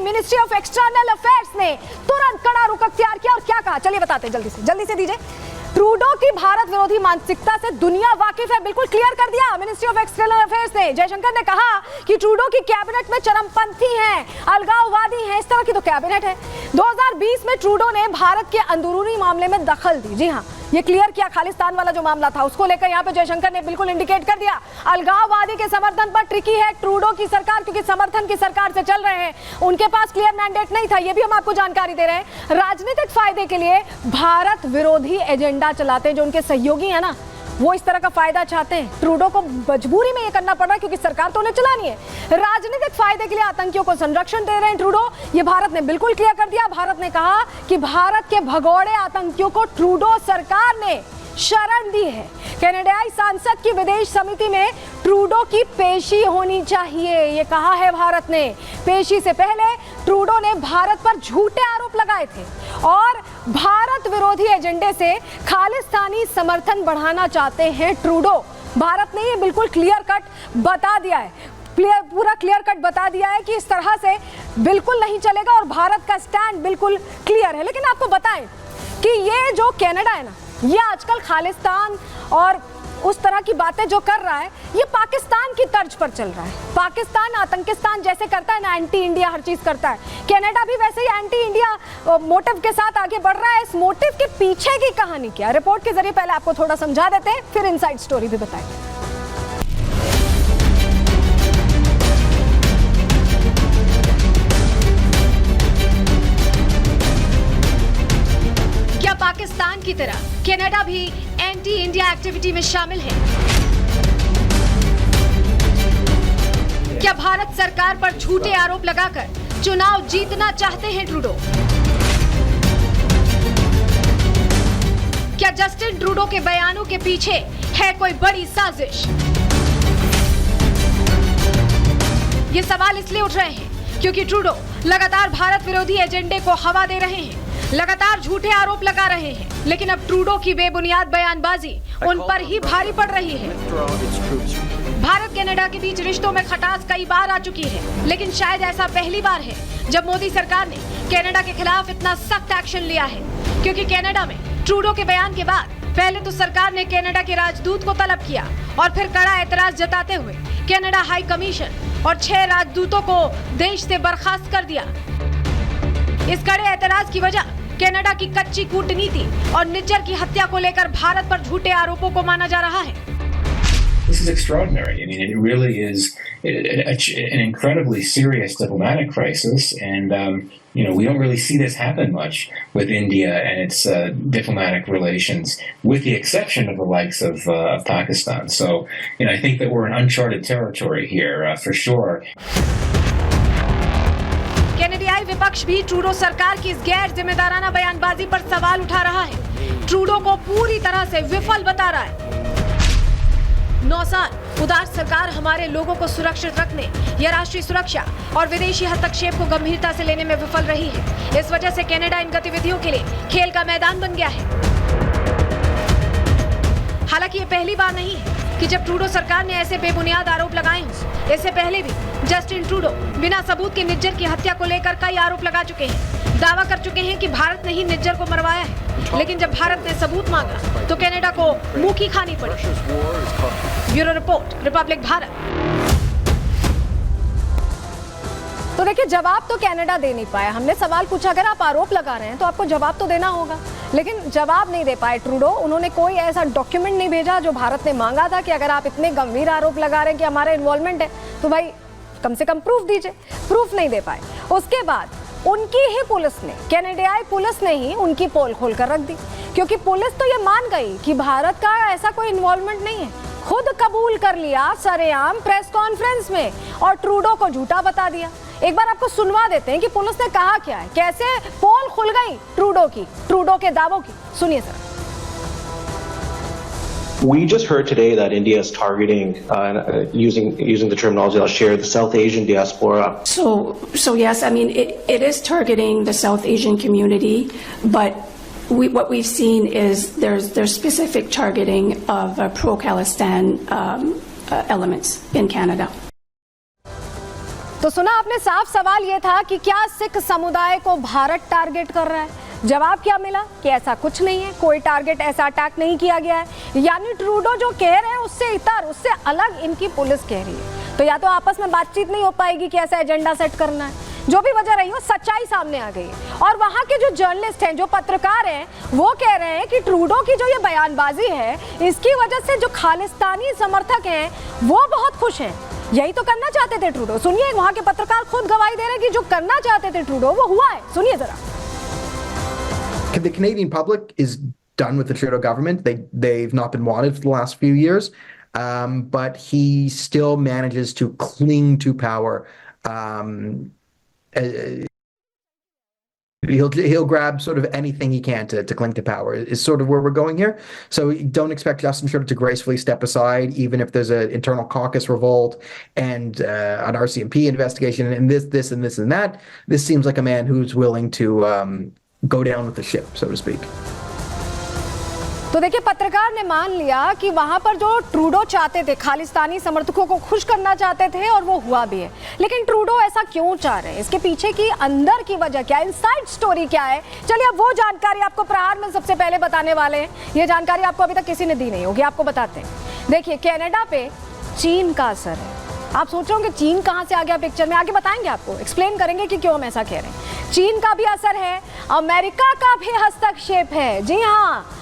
Ministry of external affairs ने तुरंत कड़ा रुख अख्तियार किया और क्या कहा, चलिए बताते हैं जल्दी से दीजिए। ट्रूडो की भारत विरोधी मानसिकता से दुनिया वाकिफ है, बिल्कुल क्लियर कर दिया मिनिस्ट्री ऑफ एक्सटर्नल अफेयर्स ने। जयशंकर ने कहा कि ट्रूडो की कैबिनेट में चरमपंथी हैं, अलगाववादी हैं, इस तरह की तो कैबिनेट है। 2020 में ट्रूडो ने भारत के अंदरूनी मामले में दखल दी, जी हाँ, ये क्लियर किया। खालिस्तान वाला जो मामला था उसको लेकर यहाँ पे जयशंकर ने बिल्कुल इंडिकेट कर दिया। अलगाववादी के समर्थन पर ट्रिकी है ट्रूडो की सरकार, क्योंकि समर्थन की सरकार से चल रहे हैं, उनके पास क्लियर मैंडेट नहीं था, ये भी हम आपको जानकारी दे रहे हैं। राजनीतिक फायदे के लिए भारत विरोधी एजेंडा चलाते हैं, जो उनके सहयोगी है ना, वो इस तरह का फायदा चाहते हैं। ट्रूडो को मजबूरी में ये करना पड़ रहा है, क्योंकि सरकार तो उन्हें चलानी है। राजनीतिक फायदे के लिए आतंकियों को संरक्षण दे रहे हैं ट्रूडो, ये भारत ने बिल्कुल क्लियर कर दिया। भारत ने कहा कि भारत के भगोड़े आतंकियों को ट्रूडो सरकार ने शरण दी है। कनाडाई सांसद की विदेश समिति में ट्रूडो की पेशी होनी चाहिए, ये कहा है भारत ने। पेशी से पहले ट्रूडो ने भारत पर झूठे आरोप लगाए थे और भारत विरोधी एजेंडे से खालिस्तानी समर्थन बढ़ाना चाहते हैं ट्रूडो। भारत ने ये बिल्कुल क्लियर कट बता दिया है, पूरा क्लियर कट बता दिया है कि इस तरह से बिल्कुल नहीं चलेगा और भारत का स्टैंड बिल्कुल क्लियर है। लेकिन आपको बताएं कि ये जो कनाडा है ना, ये आजकल खालिस्तान और उस तरह की बातें जो कर रहा है, ये पाकिस्तान की तर्ज पर चल रहा है। पाकिस्तान आतंकिस्तान जैसे करता है ना, एंटी इंडिया हर चीज करता है, कनाडा भी वैसे ही एंटी इंडिया मोटिव के साथ आगे बढ़ रहा है। इस मोटिव के पीछे की कहानी क्या, रिपोर्ट के जरिए पहले आपको थोड़ा समझा देते हैं, फिर इनसाइड स्टोरी भी बताएंगे। पाकिस्तान की तरह कनाडा भी एंटी इंडिया एक्टिविटी में शामिल है? क्या भारत सरकार पर झूठे आरोप लगाकर चुनाव जीतना चाहते हैं ट्रूडो? क्या जस्टिन ट्रूडो के बयानों के पीछे है कोई बड़ी साजिश? ये सवाल इसलिए उठ रहे हैं क्योंकि ट्रूडो लगातार भारत विरोधी एजेंडे को हवा दे रहे हैं, लगातार झूठे आरोप लगा रहे हैं, लेकिन अब ट्रूडो की बेबुनियाद बयानबाजी उन पर ही भारी पड़ रही है। भारत कनाडा के बीच रिश्तों में खटास कई बार आ चुकी है, लेकिन शायद ऐसा पहली बार है जब मोदी सरकार ने कनाडा के खिलाफ इतना सख्त एक्शन लिया है। क्योंकि कनाडा में ट्रूडो के बयान के बाद पहले तो सरकार ने कनाडा के राजदूत को तलब किया और फिर कड़ा एतराज जताते हुए कनाडा हाई कमीशन और 6 राजदूतों को देश से बर्खास्त कर दिया। इस कड़े एतराज की वजह कनाडा की कच्ची कूटनीति और निज्जर की हत्या को लेकर भारत पर झूठे आरोपों को माना जा रहा है। This is extraordinary. I mean, it really is an incredibly serious diplomatic crisis, and we don't really see this happen much with India and its diplomatic relations, with the exception of the likes of Pakistan. So, I think that we're in uncharted territory here for sure. कनाडाई विपक्ष भी Trudeau सरकार की इस गैर जिम्मेदाराना बयानबाजी पर सवाल उठा रहा है, ट्रूडो को पूरी तरह से विफल बता रहा है। 9 साल उदार सरकार हमारे लोगों को सुरक्षित रखने या राष्ट्रीय सुरक्षा और विदेशी हस्तक्षेप को गंभीरता से लेने में विफल रही है। इस वजह से कनाडा इन गतिविधियों के लिए खेल का मैदान बन गया है। हालांकि ये पहली बार नहीं है कि जब ट्रूडो सरकार ने ऐसे बेबुनियाद आरोप लगाए हों। इससे पहले भी जस्टिन ट्रूडो बिना सबूत के निज्जर की हत्या को लेकर कई आरोप लगा चुके हैं, दावा कर चुके हैं कि भारत ने ही निज्जर को मरवाया है। लेकिन जब भारत ने सबूत मांगा तो कनाडा को मुंह की खानी पड़ी। Bureau report, Republic Bharat. तो देखिए, जवाब तो कनाडा दे नहीं पाया। हमने सवाल पूछा, अगर आप आरोप लगा रहे हैं तो आपको जवाब तो देना होगा, लेकिन जवाब नहीं दे पाए ट्रूडो। उन्होंने कोई ऐसा डॉक्यूमेंट नहीं भेजा जो भारत ने मांगा था कि अगर आप इतने गंभीर आरोप लगा रहे हैं कि हमारा इन्वॉल्वमेंट है तो भाई कम से कम प्रूफ दीजिए। प्रूफ नहीं दे पाए। उसके बाद उनकी ही पुलिस ने, कनाडाई पुलिस ने ही उनकी पोल खोल कर रख दी, क्योंकि पुलिस तो ये मान गई कि भारत का ऐसा कोई इन्वॉल्वमेंट नहीं है। खुद कबूल कर लिया सरेआम प्रेस कॉन्फ्रेंस में और ट्रूडो को झूठा बता दिया। एक बार आपको सुनवा देते हैं कि पुलिस ने कहा क्या है, कैसे पोल खुल गई ट्रूडो के दावों की। सुनिए sir. We just heard today that India is targeting, using the terminology I'll share, the South Asian diaspora. So yes, I mean it is targeting the South Asian community, but what we've seen is there's specific targeting of pro-Khalistan elements in Canada. तो सुना आपने, साफ सवाल यह था कि क्या सिख समुदाय को भारत टारगेट कर रहा है? जवाब क्या मिला कि ऐसा कुछ नहीं है, कोई टारगेट ऐसा अटैक नहीं किया गया है। यानी ट्रूडो जो कह रहे हैं उससे इतर, उससे अलग इनकी पुलिस कह रही है। तो या तो आपस में बातचीत नहीं हो पाएगी कि ऐसा एजेंडा सेट करना है, जो भी वजह रही हो सच्चाई सामने आ गई है। और वहां के जो जर्नलिस्ट हैं, जो पत्रकार हैं, वो कह रहे हैं कि ट्रूडो की जो ये बयानबाजी है, इसकी वजह से जो खालिस्तानी समर्थक हैं वो बहुत खुश हैं। यही तो करना चाहते थे ट्रूडो। सुनिए, वहां के पत्रकार खुद गवाही दे रहे हैं कि जो करना चाहते थे ट्रूडो वो हुआ है। सुनिए जरा। The Canadian public is done with the Trudeau government. They've not been wanted for the last few years, but he still manages to cling to power. He'll grab sort of anything he can to cling to power is sort of where we're going here. So don't expect Justin Trudeau to gracefully step aside, even if there's an internal caucus revolt and an RCMP investigation and this and this and that. This seems like a man who's willing to go down with the ship, so to speak. तो देखिए, पत्रकार ने मान लिया कि वहां पर जो ट्रूडो चाहते थे, खालिस्तानी समर्थकों को खुश करना चाहते थे, और वो हुआ भी है। लेकिन ट्रूडो ऐसा क्यों चाह रहे हैं? इसके पीछे की अंदर की वजह क्या है, इनसाइड स्टोरी क्या है? चलिए अब वो जानकारी आपको प्रहार में सबसे पहले बताने वाले हैं। ये जानकारी आपको अभी तक किसी ने दी नहीं होगी, आपको बताते हैं। देखिए, कनाडा पे चीन का असर है। आप सोच रहे होंगे चीन कहां से आ गया पिक्चर में, आगे बताएंगे आपको, एक्सप्लेन करेंगे कि क्यों हम ऐसा कह रहे हैं। चीन का भी असर है, अमेरिका का भी हस्तक्षेप है, जी हाँ,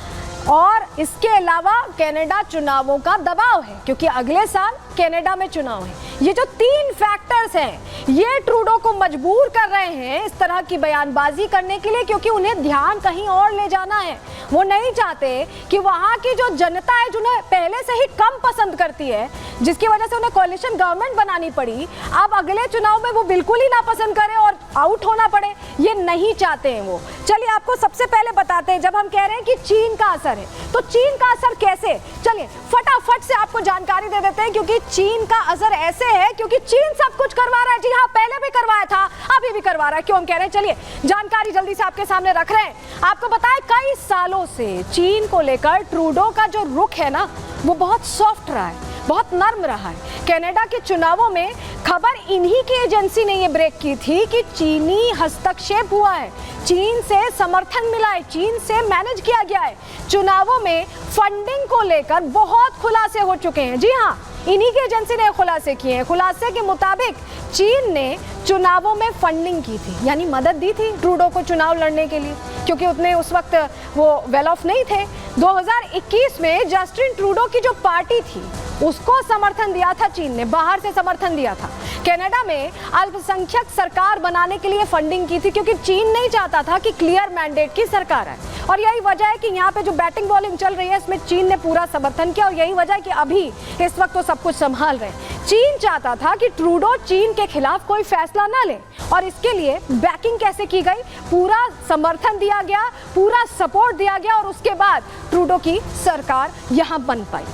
और इसके अलावा कनाडा चुनावों का दबाव है, क्योंकि अगले साल कनाडा में चुनाव है। ये जो 3 फैक्टर्स हैं, ये ट्रूडो को मजबूर कर रहे हैं इस तरह की बयानबाजी करने के लिए, क्योंकि उन्हें ध्यान कहीं और ले जाना है। वो नहीं चाहते कि वहां की जो जनता है, जिन्हें पहले से ही कम पसंद करती है, जिसकी वजह से उन्हें कोalition गवर्नमेंट बनानी पड़ी, अब अगले चुनाव में वो बिल्कुल ही नापसंद करे और आउट होना पड़े, ये नहीं चाहते हैं वो। चलिए आपको सबसे पहले बताते हैं, जब हम कह रहे हैं कि चीन का असर है, तो चीन का असर कैसे, चलिए फटाफट से आपको जानकारी दे देते हैं। क्योंकि चीन का असर ऐसे है क्योंकि चीन सब कुछ करवा रहा है, जी हाँ, पहले भी करवाया था, अभी भी करवा रहा है। क्यों हम कह रहे हैं, चलिए जानकारी जल्दी से आपके सामने रख रहे हैं। आपको बताएं, कई सालों से चीन को लेकर ट्रूडो का जो रुख है ना, वो बहुत सॉफ्ट रहा है, बहुत नर्म रहा है। कनाडा के चुनावों में खबर इन्हीं की एजेंसी ने ये ब्रेक की थी कि चीनी हस्तक्षेप हुआ है, चीन से समर्थन मिला है, चीन से मैनेज किया गया है। चुनावों में फंडिंग को लेकर बहुत खुलासे हो चुके हैं, जी हाँ, इन्हीं की एजेंसी ने खुलासे किए हैं। खुलासे के मुताबिक चीन ने चुनावों में फंडिंग की थी, यानी मदद दी थी ट्रूडो को चुनाव लड़ने के लिए, क्योंकि उतने उस वक्त वो वेल ऑफ नहीं थे। 2021 में जस्टिन ट्रूडो की जो पार्टी थी, उसको समर्थन दिया था चीन ने, बाहर से समर्थन दिया था। कनाडा में अल्पसंख्यक सरकार बनाने के लिए फंडिंग की थी, क्योंकि चीन नहीं चाहता था कि क्लियर मैंडेट की सरकार है। और यही वजह है कि यहाँ पे जो बैटिंग बॉलिंग चल रही है, इसमें चीन ने पूरा समर्थन किया, और यही वजह है कि अभी इस वक्त वो सब कुछ संभाल रहे हैं। चीन चाहता था कि ट्रूडो चीन के खिलाफ कोई फैसला ना ले, और इसके लिए बैकिंग कैसे की गई, पूरा समर्थन दिया गया, पूरा सपोर्ट दिया गया, और उसके बाद ट्रूडो की सरकार यहाँ बन पाई।